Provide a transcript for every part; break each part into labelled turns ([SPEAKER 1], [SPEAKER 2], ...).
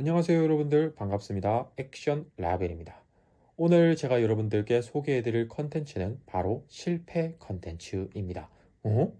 [SPEAKER 1] 안녕하세요 여러분들 반갑습니다. 액션 라벨입니다. 오늘 제가 여러분들께 소개해드릴 컨텐츠는 바로 실패 컨텐츠입니다.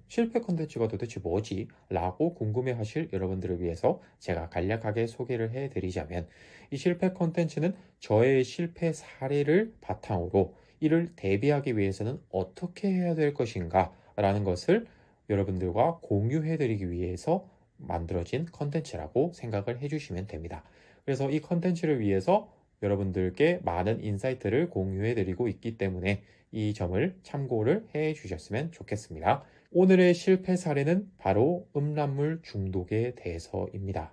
[SPEAKER 1] 실패 컨텐츠가 도대체 뭐지? 라고 궁금해하실 여러분들을 위해서 제가 간략하게 소개를 해드리자면 이 실패 컨텐츠는 저의 실패 사례를 바탕으로 이를 대비하기 위해서는 어떻게 해야 될 것인가 라는 것을 여러분들과 공유해드리기 위해서 만들어진 컨텐츠라고 생각을 해주시면 됩니다. 그래서 이 컨텐츠를 위해서 여러분들께 많은 인사이트를 공유해 드리고 있기 때문에 이 점을 참고를 해 주셨으면 좋겠습니다. 오늘의 실패 사례는 바로 음란물 중독에 대해서입니다.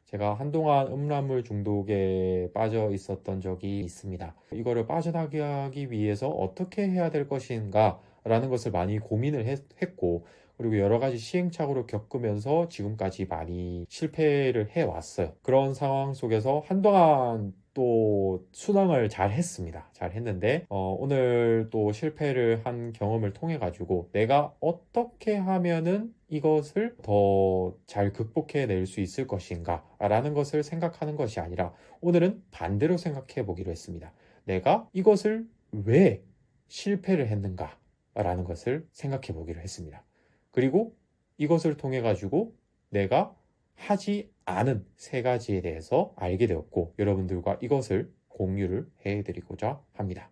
[SPEAKER 1] 제가 한동안 음란물 중독에 빠져 있었던 적이 있습니다. 이거를 빠져나가기 위해서 어떻게 해야 될 것인가 라는 것을 많이 고민을 했고, 그리고 여러 가지 시행착오를 겪으면서 지금까지 많이 실패를 해왔어요. 그런 상황 속에서 한동안 또 순항을 잘 했습니다. 잘 했는데 오늘 또 실패를 한 경험을 통해 가지고 내가 어떻게 하면은 이것을 더 잘 극복해 낼 수 있을 것인가 라는 것을 생각하는 것이 아니라 오늘은 반대로 생각해 보기로 했습니다. 내가 이것을 왜 실패를 했는가 라는 것을 생각해 보기로 했습니다. 그리고 이것을 통해 가지고 내가 하지 않은 세 가지에 대해서 알게 되었고 여러분들과 이것을 공유를 해드리고자 합니다.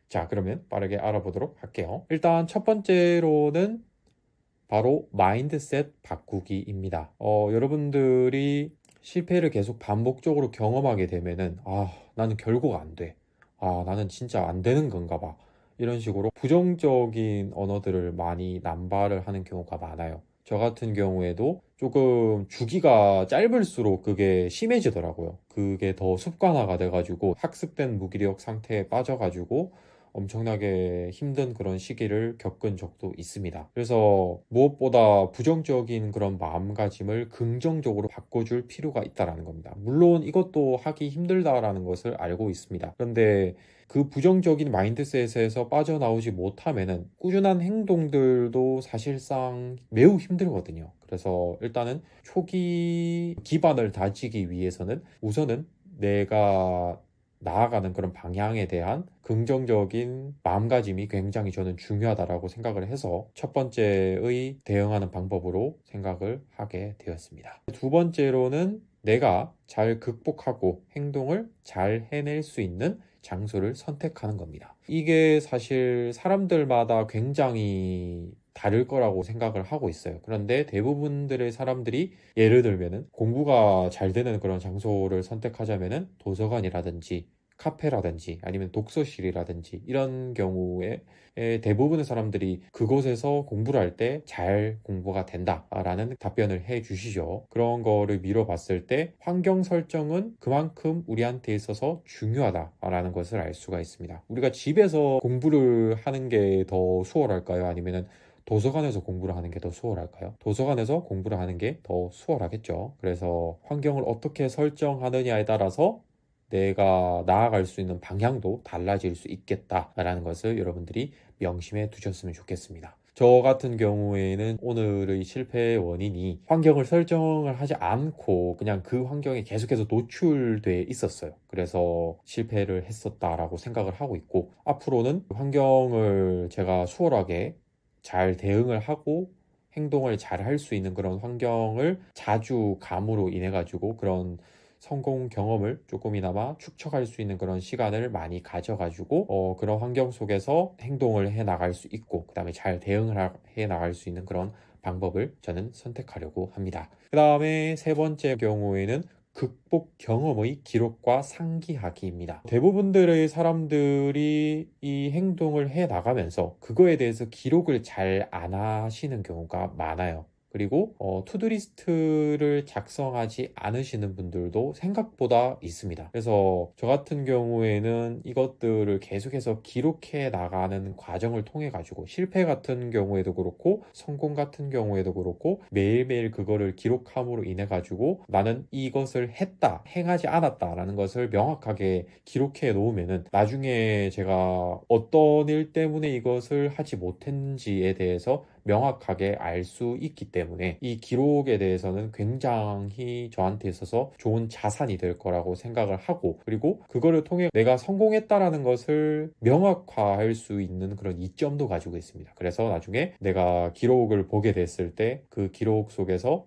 [SPEAKER 1] 자, 그러면 빠르게 알아보도록 할게요. 일단 첫 번째로는 바로 마인드셋 바꾸기입니다. 여러분들이 실패를 계속 반복적으로 경험하게 되면은 나는 결국 안 돼. 나는 진짜 안 되는 건가 봐. 이런 식으로 부정적인 언어들을 많이 남발을 하는 경우가 많아요. 저 같은 경우에도 조금 주기가 짧을수록 그게 심해지더라고요. 그게 더 습관화가 돼가지고 학습된 무기력 상태에 빠져가지고 엄청나게 힘든 그런 시기를 겪은 적도 있습니다. 그래서 무엇보다 부정적인 그런 마음가짐을 긍정적으로 바꿔줄 필요가 있다는 겁니다. 물론 이것도 하기 힘들다라는 것을 알고 있습니다. 그런데 그 부정적인 마인드셋에서 빠져나오지 못하면은 꾸준한 행동들도 사실상 매우 힘들거든요. 그래서 일단은 초기 기반을 다지기 위해서는 우선은 내가 나아가는 그런 방향에 대한 긍정적인 마음가짐이 굉장히 저는 중요하다라고 생각을 해서 첫 번째의 대응하는 방법으로 생각을 하게 되었습니다. 두 번째로는 내가 잘 극복하고 행동을 잘 해낼 수 있는 장소를 선택하는 겁니다. 이게 사실 사람들마다 굉장히 다를 거라고 생각을 하고 있어요. 그런데 대부분들의 사람들이 예를 들면은 공부가 잘 되는 그런 장소를 선택하자면은 도서관이라든지 카페라든지 아니면 독서실이라든지 이런 경우에 대부분의 사람들이 그곳에서 공부를 할 때 잘 공부가 된다라는 답변을 해 주시죠. 그런 거를 미뤄봤을 때 환경 설정은 그만큼 우리한테 있어서 중요하다라는 것을 알 수가 있습니다. 우리가 집에서 공부를 하는 게 더 수월할까요? 아니면은 도서관에서 공부를 하는 게 더 수월할까요? 도서관에서 공부를 하는 게 더 수월하겠죠. 그래서 환경을 어떻게 설정하느냐에 따라서 내가 나아갈 수 있는 방향도 달라질 수 있겠다라는 것을 여러분들이 명심해 두셨으면 좋겠습니다. 저 같은 경우에는 오늘의 실패의 원인이 환경을 설정을 하지 않고 그냥 그 환경에 계속해서 노출돼 있었어요. 그래서 실패를 했었다라고 생각을 하고 있고 앞으로는 환경을 제가 수월하게 잘 대응을 하고 행동을 잘 할 수 있는 그런 환경을 자주 감으로 인해 가지고 그런 성공 경험을 조금이나마 축적할 수 있는 그런 시간을 많이 가져가지고 그런 환경 속에서 행동을 해 나갈 수 있고 그 다음에 잘 대응을 해 나갈 수 있는 그런 방법을 저는 선택하려고 합니다. 그 다음에 세 번째 경우에는 극복 경험의 기록과 상기하기입니다. 대부분들의 사람들이 이 행동을 해 나가면서 그거에 대해서 기록을 잘 안 하시는 경우가 많아요. 그리고 투두리스트를 작성하지 않으시는 분들도 생각보다 있습니다. 그래서 저 같은 경우에는 이것들을 계속해서 기록해 나가는 과정을 통해 가지고 실패 같은 경우에도 그렇고 성공 같은 경우에도 그렇고 매일매일 그거를 기록함으로 인해 가지고 나는 이것을 했다, 행하지 않았다라는 것을 명확하게 기록해 놓으면은 나중에 제가 어떤 일 때문에 이것을 하지 못했는지에 대해서 명확하게 알 수 있기 때문에 이 기록에 대해서는 굉장히 저한테 있어서 좋은 자산이 될 거라고 생각을 하고, 그리고 그거를 통해 내가 성공했다라는 것을 명확화할 수 있는 그런 이점도 가지고 있습니다. 그래서 나중에 내가 기록을 보게 됐을 때 그 기록 속에서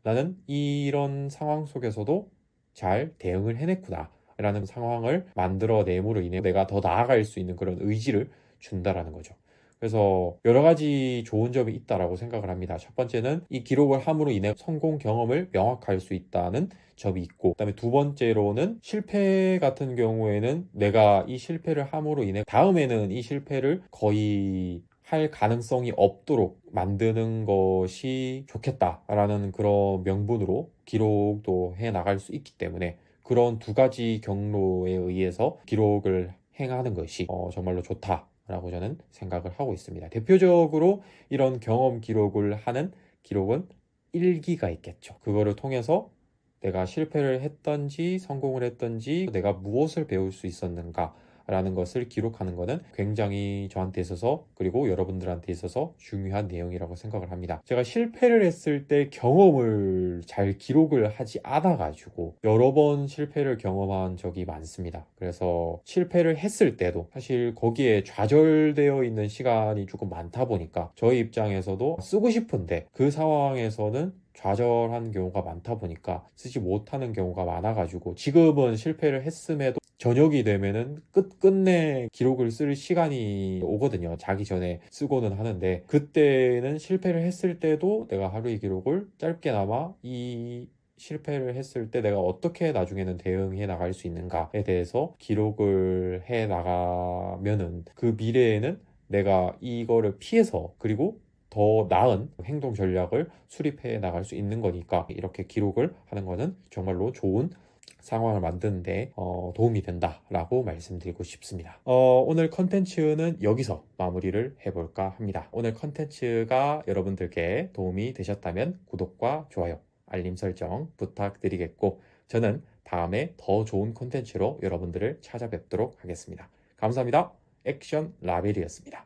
[SPEAKER 1] 나는 이런 상황 속에서도 잘 대응을 해냈구나 라는 상황을 만들어냄으로 인해 내가 더 나아갈 수 있는 그런 의지를 준다라는 거죠. 그래서 여러 가지 좋은 점이 있다라고 생각을 합니다. 첫 번째는 이 기록을 함으로 인해 성공 경험을 명확할 수 있다는 점이 있고, 그다음에 두 번째로는 실패 같은 경우에는 내가 이 실패를 함으로 인해 다음에는 이 실패를 거의 할 가능성이 없도록 만드는 것이 좋겠다라는 그런 명분으로 기록도 해 나갈 수 있기 때문에 그런 두 가지 경로에 의해서 기록을 행하는 것이 정말로 좋다라고 저는 생각을 하고 있습니다. 대표적으로 이런 경험 기록을 하는 기록은 일기가 있겠죠. 그거를 통해서 내가 실패를 했던지 성공을 했던지 내가 무엇을 배울 수 있었는가 라는 것을 기록하는 것은 굉장히 저한테 있어서, 그리고 여러분들한테 있어서 중요한 내용이라고 생각을 합니다. 제가 실패를 했을 때 경험을 잘 기록을 하지 않아 가지고 여러 번 실패를 경험한 적이 많습니다. 그래서 실패를 했을 때도 사실 거기에 좌절되어 있는 시간이 조금 많다 보니까 저희 입장에서도 쓰고 싶은데 그 상황에서는 좌절한 경우가 많다 보니까 쓰지 못하는 경우가 많아가지고, 지금은 실패를 했음에도 저녁이 되면은 끝내 기록을 쓸 시간이 오거든요. 자기 전에 쓰고는 하는데, 그때는 실패를 했을 때도 내가 하루의 기록을 짧게나마 이 실패를 했을 때 내가 어떻게 나중에는 대응해 나갈 수 있는가에 대해서 기록을 해 나가면은 그 미래에는 내가 이거를 피해서, 그리고 더 나은 행동 전략을 수립해 나갈 수 있는 거니까 이렇게 기록을 하는 거는 정말로 좋은 상황을 만드는데 도움이 된다라고 말씀드리고 싶습니다. 오늘 컨텐츠는 여기서 마무리를 해볼까 합니다. 오늘 컨텐츠가 여러분들께 도움이 되셨다면 구독과 좋아요, 알림 설정 부탁드리겠고, 저는 다음에 더 좋은 컨텐츠로 여러분들을 찾아뵙도록 하겠습니다. 감사합니다. 액션 라벨이었습니다.